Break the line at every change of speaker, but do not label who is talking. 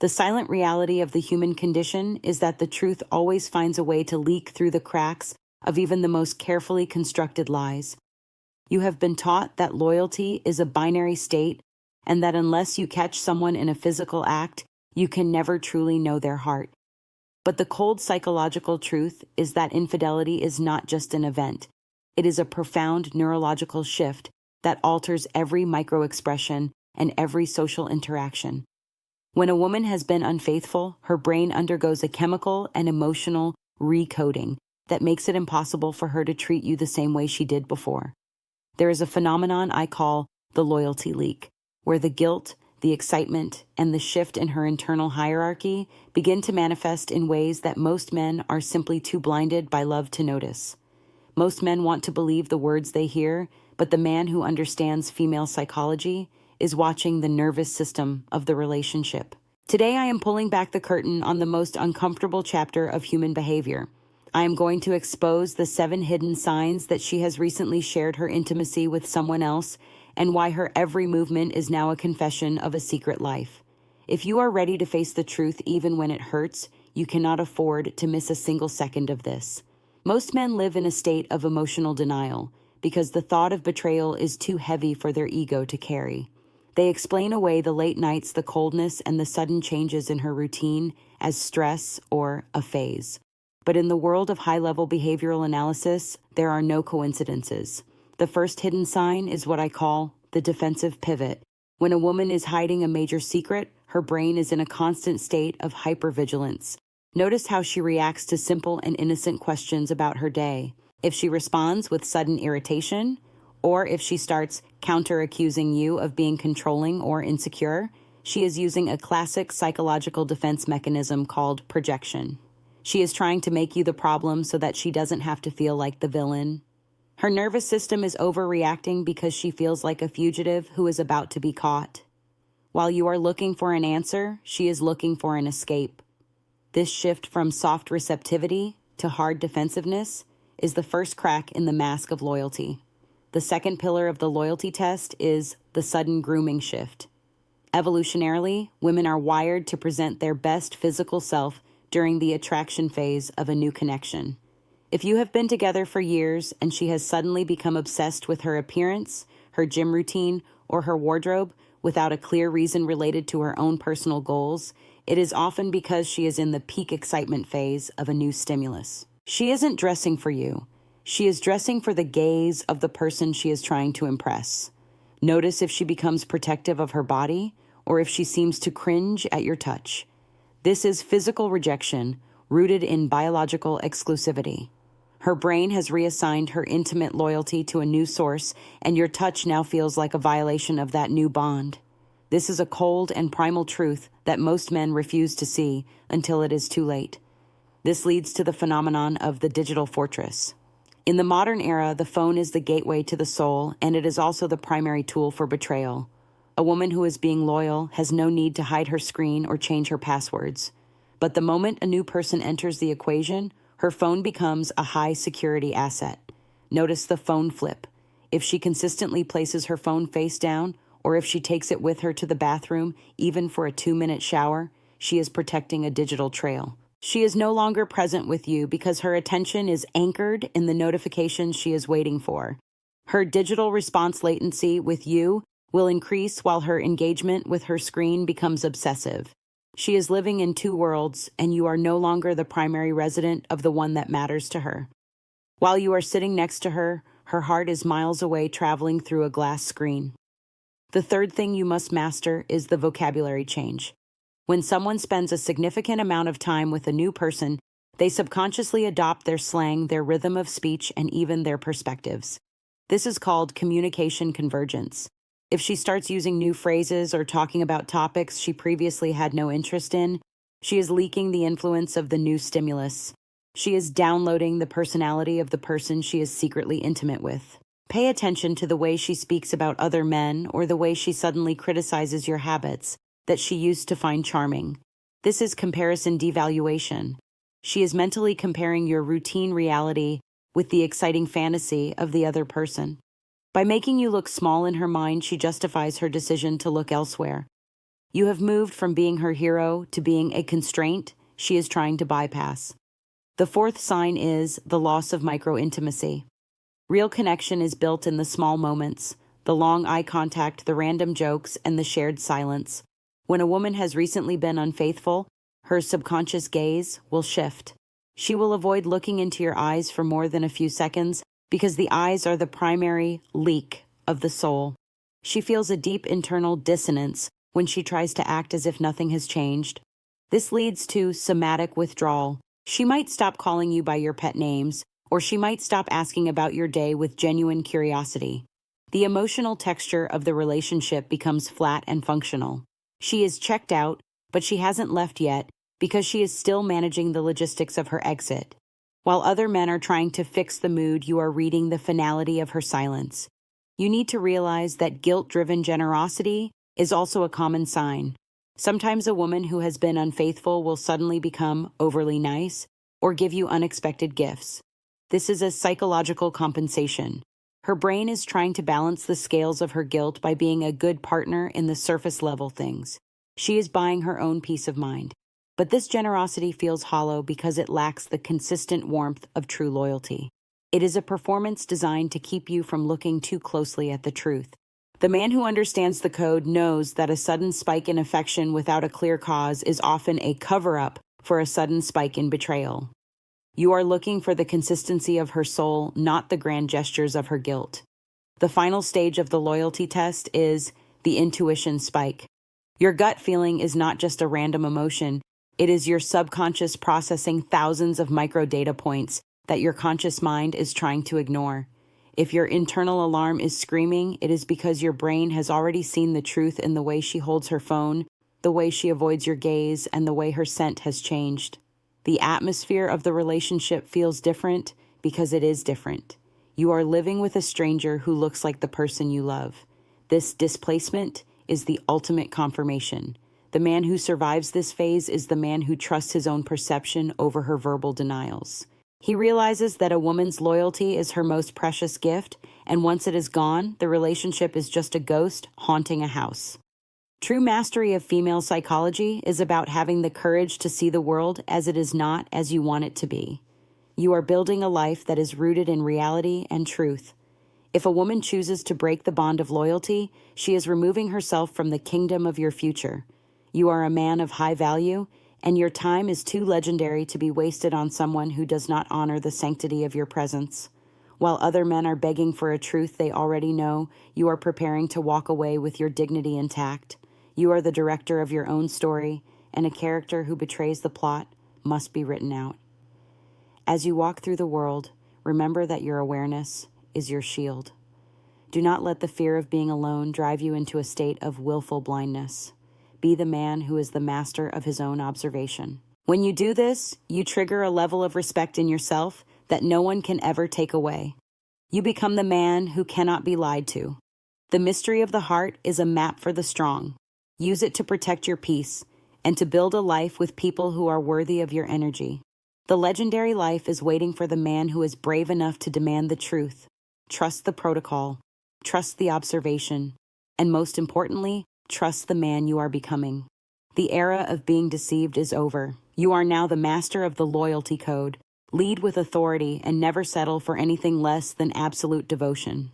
The silent reality of the human condition is that the truth always finds a way to leak through the cracks of even the most carefully constructed lies. You have been taught that loyalty is a binary state and that unless you catch someone in a physical act, you can never truly know their heart. But the cold psychological truth is that infidelity is not just an event. It is a profound neurological shift that alters every microexpression and every social interaction. When a woman has been unfaithful, her brain undergoes a chemical and emotional recoding that makes it impossible for her to treat you the same way she did before. There is a phenomenon I call the loyalty leak, where the guilt, the excitement, and the shift in her internal hierarchy begin to manifest in ways that most men are simply too blinded by love to notice. Most men want to believe the words they hear, but the man who understands female psychology is watching the nervous system of the relationship. Today I am pulling back the curtain on the most uncomfortable chapter of human behavior. I am going to expose the 7 hidden signs that she has recently shared her intimacy with someone else and why her every movement is now a confession of a secret life. If you are ready to face the truth even when it hurts, you cannot afford to miss a single second of this. Most men live in a state of emotional denial because the thought of betrayal is too heavy for their ego to carry. They explain away the late nights, the coldness, and the sudden changes in her routine as stress or a phase. But in the world of high-level behavioral analysis, there are no coincidences. The first hidden sign is what I call the defensive pivot. When a woman is hiding a major secret, her brain is in a constant state of hypervigilance. Notice how she reacts to simple and innocent questions about her day. If she responds with sudden irritation, or if she starts counter-accusing you of being controlling or insecure, she is using a classic psychological defense mechanism called projection. She is trying to make you the problem so that she doesn't have to feel like the villain. Her nervous system is overreacting because she feels like a fugitive who is about to be caught. While you are looking for an answer, she is looking for an escape. This shift from soft receptivity to hard defensiveness is the first crack in the mask of loyalty. The second pillar of the loyalty test is the sudden grooming shift. Evolutionarily, women are wired to present their best physical self during the attraction phase of a new connection. If you have been together for years and she has suddenly become obsessed with her appearance, her gym routine, or her wardrobe without a clear reason related to her own personal goals, it is often because she is in the peak excitement phase of a new stimulus. She isn't dressing for you. She is dressing for the gaze of the person she is trying to impress. Notice if she becomes protective of her body or if she seems to cringe at your touch. This is physical rejection rooted in biological exclusivity. Her brain has reassigned her intimate loyalty to a new source, and your touch now feels like a violation of that new bond. This is a cold and primal truth that most men refuse to see until it is too late. This leads to the phenomenon of the digital fortress. In the modern era, the phone is the gateway to the soul, and it is also the primary tool for betrayal. A woman who is being loyal has no need to hide her screen or change her passwords. But the moment a new person enters the equation, her phone becomes a high-security asset. Notice the phone flip. If she consistently places her phone face down, or if she takes it with her to the bathroom, even for a 2-minute shower, she is protecting a digital trail. She is no longer present with you because her attention is anchored in the notifications she is waiting for. Her digital response latency with you will increase while her engagement with her screen becomes obsessive. She is living in 2 worlds, and you are no longer the primary resident of the one that matters to her. While you are sitting next to her, her heart is miles away traveling through a glass screen. The third thing you must master is the vocabulary change. When someone spends a significant amount of time with a new person, they subconsciously adopt their slang, their rhythm of speech, and even their perspectives. This is called communication convergence. If she starts using new phrases or talking about topics she previously had no interest in, she is leaking the influence of the new stimulus. She is downloading the personality of the person she is secretly intimate with. Pay attention to the way she speaks about other men or the way she suddenly criticizes your habits that she used to find charming. This is comparison devaluation. She is mentally comparing your routine reality with the exciting fantasy of the other person. By making you look small in her mind, she justifies her decision to look elsewhere. You have moved from being her hero to being a constraint she is trying to bypass. The fourth sign is the loss of micro-intimacy. Real connection is built in the small moments, the long eye contact, the random jokes, and the shared silence. When a woman has recently been unfaithful, her subconscious gaze will shift. She will avoid looking into your eyes for more than a few seconds because the eyes are the primary leak of the soul. She feels a deep internal dissonance when she tries to act as if nothing has changed. This leads to somatic withdrawal. She might stop calling you by your pet names, or she might stop asking about your day with genuine curiosity. The emotional texture of the relationship becomes flat and functional. She is checked out, but she hasn't left yet because she is still managing the logistics of her exit. While other men are trying to fix the mood, you are reading the finality of her silence. You need to realize that guilt-driven generosity is also a common sign. Sometimes a woman who has been unfaithful will suddenly become overly nice or give you unexpected gifts. This is a psychological compensation. Her brain is trying to balance the scales of her guilt by being a good partner in the surface-level things. She is buying her own peace of mind. But this generosity feels hollow because it lacks the consistent warmth of true loyalty. It is a performance designed to keep you from looking too closely at the truth. The man who understands the code knows that a sudden spike in affection without a clear cause is often a cover-up for a sudden spike in betrayal. You are looking for the consistency of her soul, not the grand gestures of her guilt. The final stage of the loyalty test is the intuition spike. Your gut feeling is not just a random emotion. It is your subconscious processing thousands of micro data points that your conscious mind is trying to ignore. If your internal alarm is screaming, it is because your brain has already seen the truth in the way she holds her phone, the way she avoids your gaze, and the way her scent has changed. The atmosphere of the relationship feels different because it is different. You are living with a stranger who looks like the person you love. This displacement is the ultimate confirmation. The man who survives this phase is the man who trusts his own perception over her verbal denials. He realizes that a woman's loyalty is her most precious gift, and once it is gone, the relationship is just a ghost haunting a house. True mastery of female psychology is about having the courage to see the world as it is not as you want it to be. You are building a life that is rooted in reality and truth. If a woman chooses to break the bond of loyalty, she is removing herself from the kingdom of your future. You are a man of high value, and your time is too legendary to be wasted on someone who does not honor the sanctity of your presence. While other men are begging for a truth they already know, you are preparing to walk away with your dignity intact. You are the director of your own story, and a character who betrays the plot must be written out. As you walk through the world, remember that your awareness is your shield. Do not let the fear of being alone drive you into a state of willful blindness. Be the man who is the master of his own observation. When you do this, you trigger a level of respect in yourself that no one can ever take away. You become the man who cannot be lied to. The mystery of the heart is a map for the strong. Use it to protect your peace and to build a life with people who are worthy of your energy. The legendary life is waiting for the man who is brave enough to demand the truth. Trust the protocol, trust the observation, and most importantly, trust the man you are becoming. The era of being deceived is over. You are now the master of the loyalty code. Lead with authority and never settle for anything less than absolute devotion.